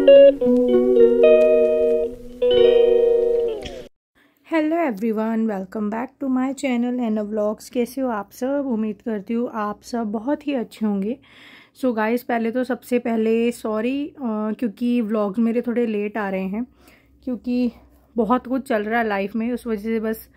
Hello everyone, welcome back to my channel and vlogs. कैसे हो आप सब? उम्मीद करती हूँ आप सब बहुत ही अच्छे होंगे। सो गाइस, पहले तो सबसे पहले सॉरी क्योंकि व्लॉग्स मेरे थोड़े लेट आ रहे हैं, क्योंकि बहुत कुछ चल रहा है लाइफ में, उस वजह से बस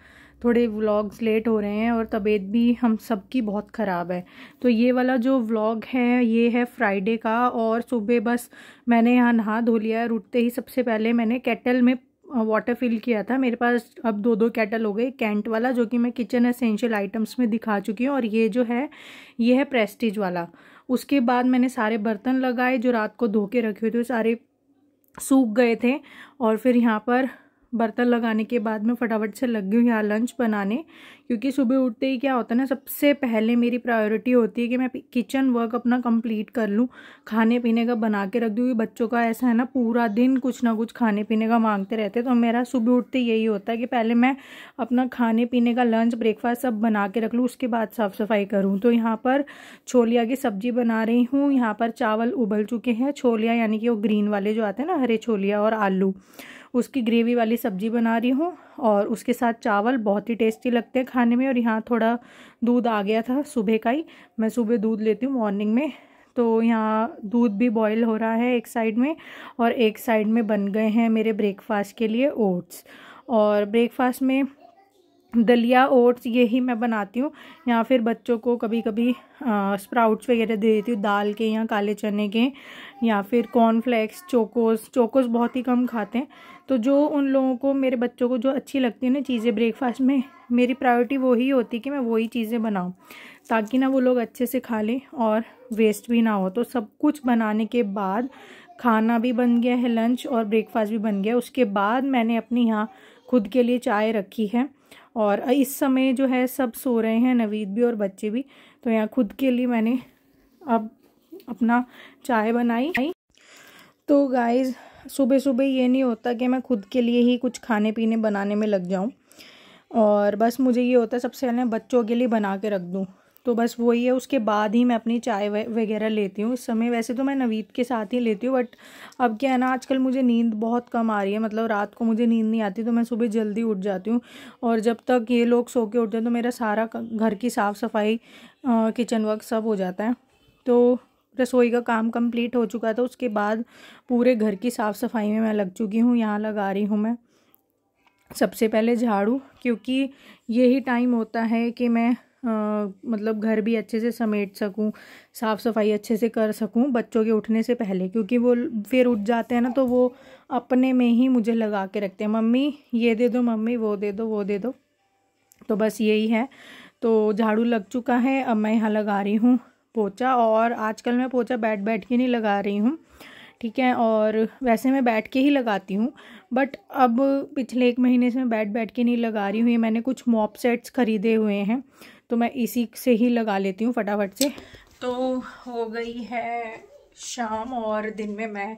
थोड़े व्लॉग्स लेट हो रहे हैं और तबीयत भी हम सबकी बहुत ख़राब है। तो ये वाला जो व्लॉग है ये है फ्राइडे का, और सुबह बस मैंने यहाँ नहा धो लिया है। उठते ही सबसे पहले मैंने केटल में वाटर फिल किया था। मेरे पास अब दो केटल हो गए। कैंट वाला जो कि मैं किचन एसेंशियल आइटम्स में दिखा चुकी हूँ, और ये जो है ये है प्रेस्टीज वाला। उसके बाद मैंने सारे बर्तन लगाए जो रात को धो के रखे हुए थे, सारे सूख गए थे। और फिर यहाँ पर बर्तन लगाने के बाद मैं फटाफट से लग गई हूँ यहाँ लंच बनाने, क्योंकि सुबह उठते ही क्या होता है ना, सबसे पहले मेरी प्रायोरिटी होती है कि मैं किचन वर्क अपना कंप्लीट कर लूँ, खाने पीने का बना के रख दूँ। बच्चों का ऐसा है ना, पूरा दिन कुछ ना कुछ खाने पीने का मांगते रहते हैं, तो मेरा सुबह उठते यही होता है कि पहले मैं अपना खाने पीने का लंच ब्रेकफास्ट सब बना के रख लूँ, उसके बाद साफ़ सफाई करूँ। तो यहाँ पर छोलिया की सब्जी बना रही हूँ। यहाँ पर चावल उबल चुके हैं। छोलिया यानी कि वो ग्रीन वाले जो आते हैं ना, हरे छोलिया, और आलू, उसकी ग्रेवी वाली सब्जी बना रही हूँ। और उसके साथ चावल बहुत ही टेस्टी लगते हैं खाने में। और यहाँ थोड़ा दूध आ गया था सुबह का ही, मैं सुबह दूध लेती हूँ मॉर्निंग में, तो यहाँ दूध भी बॉईल हो रहा है एक साइड में, और एक साइड में बन गए हैं मेरे ब्रेकफास्ट के लिए ओट्स। और ब्रेकफास्ट में दलिया ओट्स यही मैं बनाती हूँ, या फिर बच्चों को कभी कभी स्प्राउट्स वगैरह दे देती हूँ, दाल के या काले चने के, या फिर कॉर्नफ्लेक्स, चोकोस बहुत ही कम खाते हैं। तो जो उन लोगों को, मेरे बच्चों को जो अच्छी लगती है ना चीज़ें ब्रेकफास्ट में, मेरी प्रायोरिटी वही होती है कि मैं वही चीज़ें बनाऊँ, ताकि ना वो लोग अच्छे से खा लें और वेस्ट भी ना हो। तो सब कुछ बनाने के बाद खाना भी बन गया है, लंच और ब्रेकफास्ट भी बन गया। उसके बाद मैंने अपनी यहाँ खुद के लिए चाय रखी है, और इस समय जो है सब सो रहे हैं, नवीद भी और बच्चे भी। तो यहाँ खुद के लिए मैंने अब अपना चाय बनाई। तो गाइज़, सुबह सुबह ये नहीं होता कि मैं खुद के लिए ही कुछ खाने पीने बनाने में लग जाऊं, और बस मुझे ये होता है सबसे पहले बच्चों के लिए बना के रख दूं। तो बस वही है, उसके बाद ही मैं अपनी चाय वगैरह लेती हूँ। इस समय वैसे तो मैं नवीद के साथ ही लेती हूँ, बट अब क्या है ना, आजकल मुझे नींद बहुत कम आ रही है, मतलब रात को मुझे नींद नहीं आती, तो मैं सुबह जल्दी उठ जाती हूँ। और जब तक ये लोग सो के उठ जाए तो मेरा सारा घर की साफ़ सफाई, किचन वर्क सब हो जाता है। तो रसोई का काम कंप्लीट हो चुका था, उसके बाद पूरे घर की साफ़ सफाई में मैं लग चुकी हूँ। यहाँ लगा रही हूँ मैं सबसे पहले झाड़ू, क्योंकि यही टाइम होता है कि मैं मतलब घर भी अच्छे से समेट सकूं, साफ़ सफाई अच्छे से कर सकूं बच्चों के उठने से पहले, क्योंकि वो फिर उठ जाते हैं ना, तो वो अपने में ही मुझे लगा के रखते हैं, मम्मी ये दे दो, मम्मी वो दे दो, वो दे दो। तो बस यही है। तो झाड़ू लग चुका है, अब मैं यहाँ लगा रही हूँ पोछा। और आजकल मैं पोछा बैठ के नहीं लगा रही हूँ, ठीक है। और वैसे मैं बैठ के ही लगाती हूँ, बट अब पिछले 1 महीने से मैं बैठ के नहीं लगा रही हूँ। ये मैंने कुछ मॉप सेट्स खरीदे हुए हैं, तो मैं इसी से ही लगा लेती हूँ फटाफट से। तो हो गई है शाम, और दिन में मैं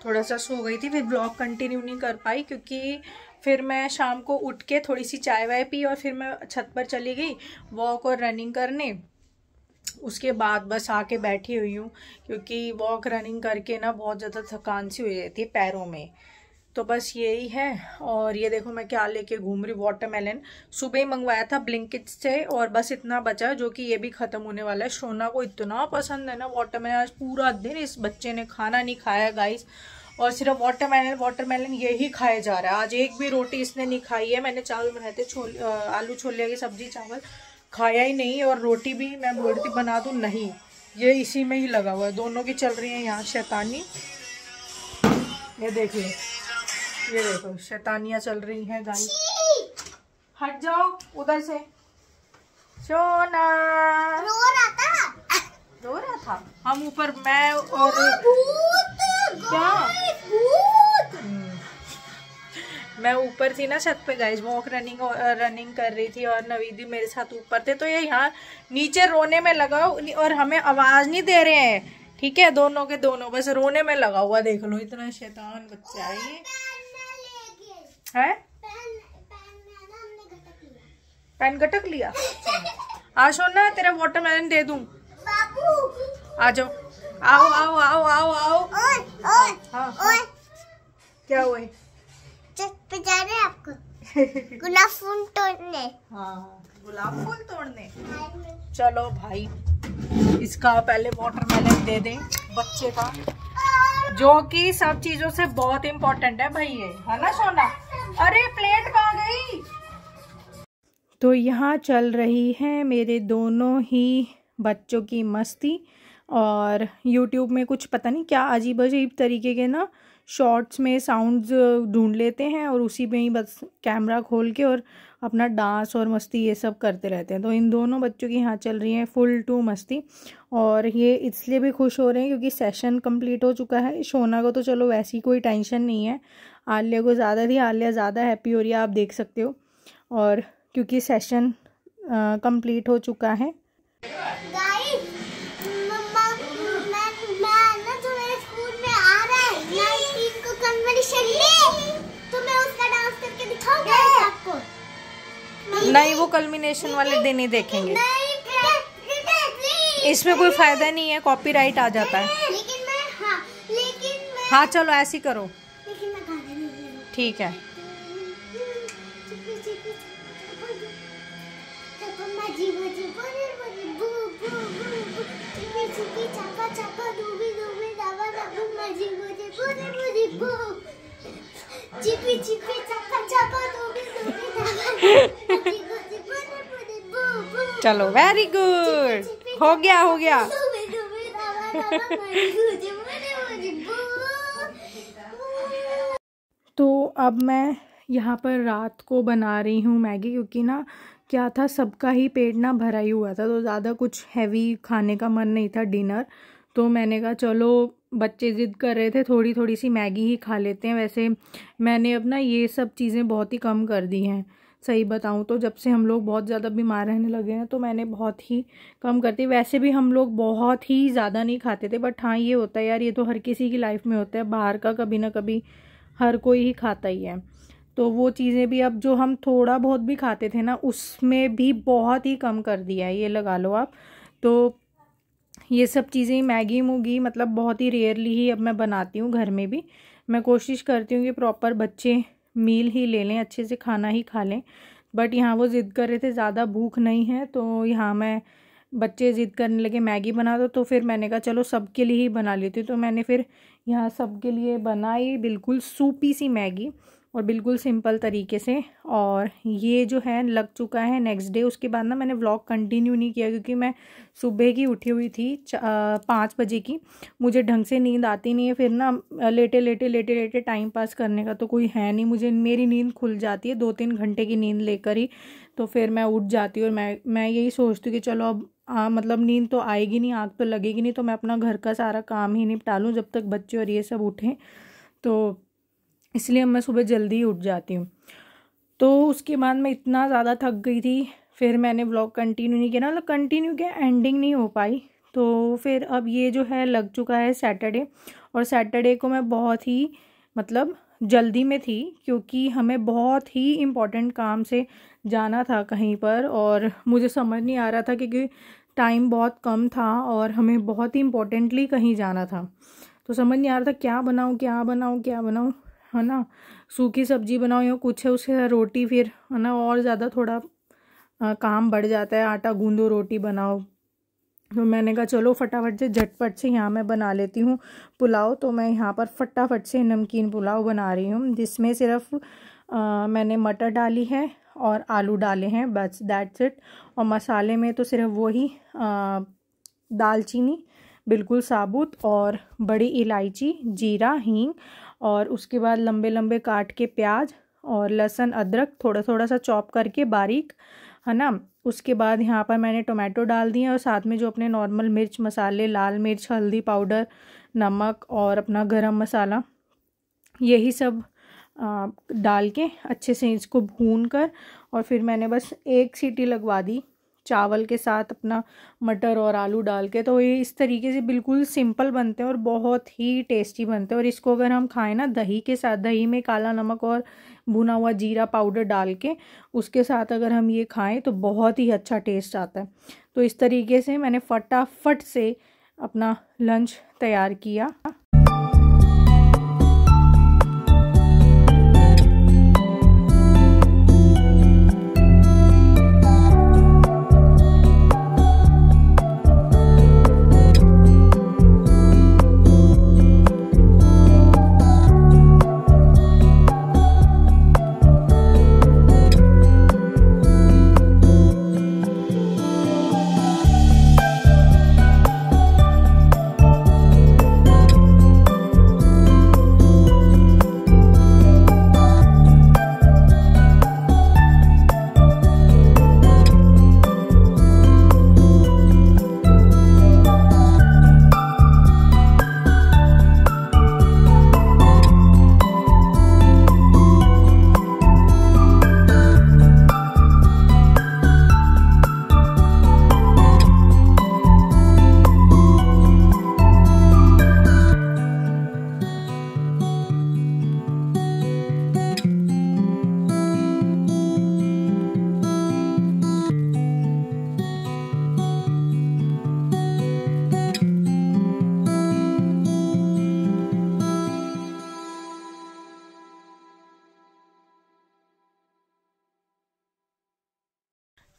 थोड़ा सा सो गई थी, फिर ब्लॉग कंटिन्यू नहीं कर पाई, क्योंकि फिर मैं शाम को उठ के थोड़ी सी चाय वाय पी, और फिर मैं छत पर चली गई वॉक और रनिंग करने। उसके बाद बस आके बैठी हुई हूँ, क्योंकि वॉक रनिंग करके ना बहुत ज़्यादा थकान सी हो जाती है पैरों में। तो बस यही है। और ये देखो मैं क्या लेके घूम रही, वाटरमेलन सुबह ही मंगवाया था ब्लिंकिट से, और बस इतना बचा, जो कि ये भी ख़त्म होने वाला है। शोना को इतना पसंद है ना वाटरमेलन, आज पूरा दिन इस बच्चे ने खाना नहीं खाया गाइस, और सिर्फ वाटरमेलन यही खाया जा रहा है। आज एक भी रोटी इसने नहीं खाई है। मैंने चावल बनाए थे, आलू छोले की सब्जी, चावल खाया ही नहीं, और रोटी भी मैं बोल रही थी बना दूँ, नहीं, ये इसी में ही लगा हुआ है। दोनों की चल रही है यहाँ शैतानी। ये देखिए, ये देखो शैतानियाँ चल रही हैं गाइस। हट जाओ उधर से। सोना रो रहा था, हम ऊपर, मैं और क्या, मैं ऊपर थी ना छत पे गाइस, वॉक रनिंग कर रही थी, और नवीद भी मेरे साथ ऊपर थे। तो ये यहाँ नीचे रोने में लगा, और हमें आवाज नहीं दे रहे हैं, ठीक है, दोनों के दोनों बस रोने में लगा हुआ। देख लो इतना शैतान बच्चा है। पेन गटक लिया। आ सोना, तेरा वाटरमेलन दे दूं। आ जाओ, आओ आओ आओ आओ आओ। हाँ, क्या हुए? पे जा रहे आपको गुलाब फूल तोड़ने। हाँ, गुलाब फूल तोड़ने। चलो भाई, इसका पहले वाटरमेलन दे दें बच्चे का, जो कि सब चीजों से बहुत इम्पोर्टेंट है भाई, ये है ना सोना? अरे प्लेट कहाँ गई? तो यहाँ चल रही है मेरे दोनों ही बच्चों की मस्ती, और YouTube में कुछ पता नहीं क्या अजीब अजीब तरीके के ना शॉर्ट्स में साउंड्स ढूंढ लेते हैं, और उसी में ही बस कैमरा खोल के और अपना डांस और मस्ती ये सब करते रहते हैं। तो इन दोनों बच्चों की यहाँ चल रही है फुल टू मस्ती, और ये इसलिए भी खुश हो रहे हैं क्योंकि सेशन कंप्लीट हो चुका है। शोना को तो चलो वैसी कोई टेंशन नहीं है, आलिया को ज़्यादा थी, आलिया ज़्यादा हैप्पी हो रही है, आप देख सकते हो। और क्योंकि सेशन कंप्लीट हो चुका है। तो मैं उसका डांस करके दिखाऊंगा आपको। नहीं, वो कल्मिनेशन वाले दिन ही देखेंगे। इसमें कोई फायदा नहीं है, कॉपीराइट आ जाता है। लेकिन मैं हाँ चलो ऐसे ही करो। लेकिन मैं गाने नहीं दे रही। ठीक है। चलो वेरी गुड, हो गया हो गया। तो अब मैं यहाँ पर रात को बना रही हूँ मैगी, क्योंकि ना क्या था, सबका ही पेट ना भरा ही हुआ था, तो ज़्यादा कुछ हैवी खाने का मन नहीं था डिनर। तो मैंने कहा चलो बच्चे ज़िद कर रहे थे, थोड़ी थोड़ी सी मैगी ही खा लेते हैं। वैसे मैंने अब ना ये सब चीज़ें बहुत ही कम कर दी हैं, सही बताऊं तो जब से हम लोग बहुत ज़्यादा बीमार रहने लगे हैं तो मैंने बहुत ही कम कर दी। वैसे भी हम लोग बहुत ही ज़्यादा नहीं खाते थे, बट हाँ ये होता है यार, ये तो हर किसी की लाइफ में होता है, बाहर का कभी ना कभी हर कोई ही खाता ही है। तो वो चीज़ें भी अब जो हम थोड़ा बहुत भी खाते थे ना, उसमें भी बहुत ही कम कर दिया है, ये लगा लो आप। तो ये सब चीज़ें मैगी मूगी मतलब बहुत ही रेयरली ही अब मैं बनाती हूँ घर में भी। मैं कोशिश करती हूँ कि प्रॉपर बच्चे मील ही ले लें, अच्छे से खाना ही खा लें। बट यहाँ वो ज़िद कर रहे थे, ज़्यादा भूख नहीं है, तो यहाँ मैं बच्चे ज़िद करने लगे मैगी बना दो, तो फिर मैंने कहा चलो सबके लिए ही बना लेती हूँ। तो मैंने फिर यहाँ सबके लिए बनाई बिल्कुल सूपी सी मैगी, और बिल्कुल सिंपल तरीके से। और ये जो है लग चुका है नेक्स्ट डे। उसके बाद ना मैंने व्लॉग कंटिन्यू नहीं किया, क्योंकि मैं सुबह की उठी हुई थी 5 बजे की, मुझे ढंग से नींद आती नहीं है। फिर ना लेटे लेटे टाइम पास करने का तो कोई है नहीं, मुझे मेरी नींद खुल जाती है 2-3 घंटे की नींद लेकर ही। तो फिर मैं उठ जाती हूँ, और मैं यही सोचती हूँ कि चलो अब मतलब नींद तो आएगी नहीं, आँख तो लगेगी नहीं, तो मैं अपना घर का सारा काम ही निपटा लूँ जब तक बच्चे और ये सब उठें। तो इसलिए मैं सुबह जल्दी ही उठ जाती हूँ। तो उसके बाद मैं इतना ज़्यादा थक गई थी, फिर मैंने व्लॉग कंटिन्यू नहीं किया ना, मतलब कंटिन्यू किया, एंडिंग नहीं हो पाई। तो फिर अब ये जो है लग चुका है सैटरडे, और सैटरडे को मैं बहुत ही मतलब जल्दी में थी, क्योंकि हमें बहुत ही इम्पोर्टेंट काम से जाना था कहीं पर, और मुझे समझ नहीं आ रहा था क्योंकि टाइम बहुत कम था और हमें बहुत ही इम्पोर्टेंटली कहीं जाना था। तो समझ नहीं आ रहा था क्या बनाऊँ, है ना, सूखी सब्जी बनाओ या कुछ है उसके साथ रोटी, फिर है ना और ज़्यादा थोड़ा काम बढ़ जाता है, आटा गूंदो रोटी बनाओ। तो मैंने कहा चलो फटाफट से झटपट से यहाँ मैं बना लेती हूँ पुलाव। तो मैं यहाँ पर फटाफट से नमकीन पुलाव बना रही हूँ, जिसमें सिर्फ मैंने मटर डाली है और आलू डाले हैं, बस दैट्स इट। और मसाले में तो सिर्फ वही दालचीनी बिल्कुल साबुत, और बड़ी इलायची, जीरा, हींग, और उसके बाद लंबे लंबे काट के प्याज और लहसुन अदरक थोड़ा थोड़ा सा चॉप करके बारीक, है ना। उसके बाद यहाँ पर मैंने टोमेटो डाल दिए, और साथ में जो अपने नॉर्मल मिर्च मसाले, लाल मिर्च, हल्दी पाउडर, नमक और अपना गरम मसाला, यही सब डाल के अच्छे से इसको भून कर, और फिर मैंने बस 1 सीटी लगवा दी चावल के साथ अपना मटर और आलू डाल के। तो ये इस तरीके से बिल्कुल सिंपल बनते हैं और बहुत ही टेस्टी बनते हैं। और इसको अगर हम खाएं ना दही के साथ, दही में काला नमक और भुना हुआ जीरा पाउडर डाल के उसके साथ अगर हम ये खाएं तो बहुत ही अच्छा टेस्ट आता है। तो इस तरीके से मैंने फटाफट से अपना लंच तैयार किया।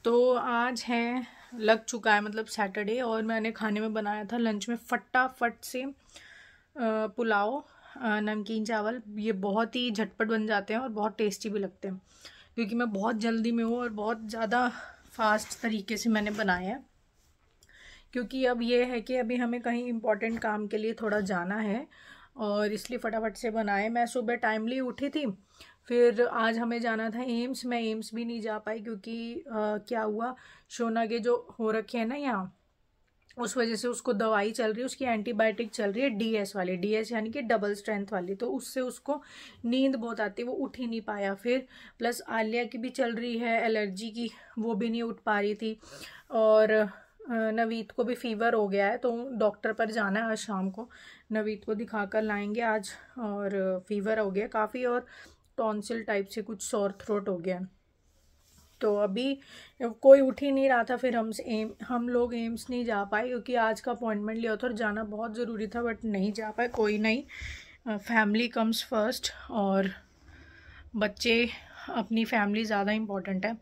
तो आज है, लग चुका है मतलब सैटरडे, और मैंने खाने में बनाया था लंच में फटाफट से पुलाव, नमकीन चावल। ये बहुत ही झटपट बन जाते हैं और बहुत टेस्टी भी लगते हैं, क्योंकि मैं बहुत जल्दी में हूँ और बहुत ज़्यादा फास्ट तरीके से मैंने बनाया है। क्योंकि अब ये है कि अभी हमें कहीं इम्पोर्टेंट काम के लिए थोड़ा जाना है, और इसलिए फटाफट से बनाए। मैं सुबह टाइमली उठी थी, फिर आज हमें जाना था एम्स। मैं एम्स भी नहीं जा पाई क्योंकि क्या हुआ, शोना के जो हो रखे हैं ना यहाँ, उस वजह से उसको दवाई चल रही है, उसकी एंटीबायोटिक चल रही है डीएस वाली, डीएस यानी कि डबल स्ट्रेंथ वाली। तो उससे उसको नींद बहुत आती है, वो उठ ही नहीं पाया। फिर प्लस आलिया की भी चल रही है एलर्जी की, वो भी नहीं उठ पा रही थी। और नवीद को भी फीवर हो गया है, तो डॉक्टर पर जाना है आज शाम को। नवीद को दिखा कर लाएंगे आज। और फीवर हो गया काफ़ी, और टॉन्सिल टाइप से कुछ सॉर थ्रोट हो गया है। तो अभी कोई उठ ही नहीं रहा था, फिर हम लोग एम्स नहीं जा पाए क्योंकि आज का अपॉइंटमेंट लिया था और जाना बहुत ज़रूरी था, बट नहीं जा पाए। कोई नहीं, फैमिली कम्स फर्स्ट, और बच्चे अपनी फैमिली ज़्यादा इम्पोर्टेंट है।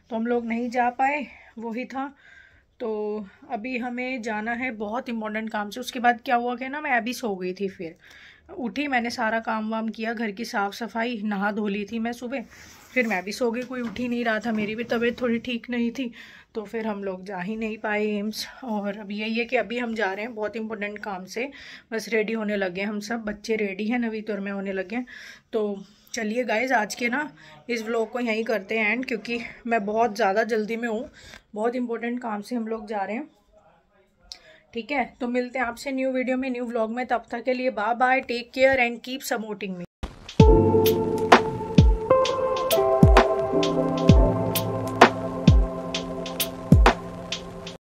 तो हम लोग नहीं जा पाए, वही था। तो अभी हमें जाना है बहुत इम्पोर्टेंट काम से। उसके बाद क्या हुआ कि ना, मैं अभी सो गई थी, फिर उठी, मैंने सारा काम वाम किया, घर की साफ़ सफाई, नहा धो ली थी मैं सुबह, फिर मैं भी सो गई। कोई उठ ही नहीं रहा था, मेरी भी तबीयत थोड़ी ठीक नहीं थी, तो फिर हम लोग जा ही नहीं पाए एम्स। और अब यही है कि अभी हम जा रहे हैं बहुत इंपॉर्टेंट काम से, बस रेडी होने लगे हैं हम सब, बच्चे रेडी हैं, नवीद और मैं होने लगे हैं। तो चलिए गाइज, आज के ना इस व्लॉग को यहीं करते हैं एंड, क्योंकि मैं बहुत ज़्यादा जल्दी में हूँ, बहुत इंपॉर्टेंट काम से हम लोग जा रहे हैं। ठीक है, तो मिलते हैं आपसे न्यू वीडियो में, न्यू व्लॉग में। तब तक के लिए bye bye, take care and keep supporting me.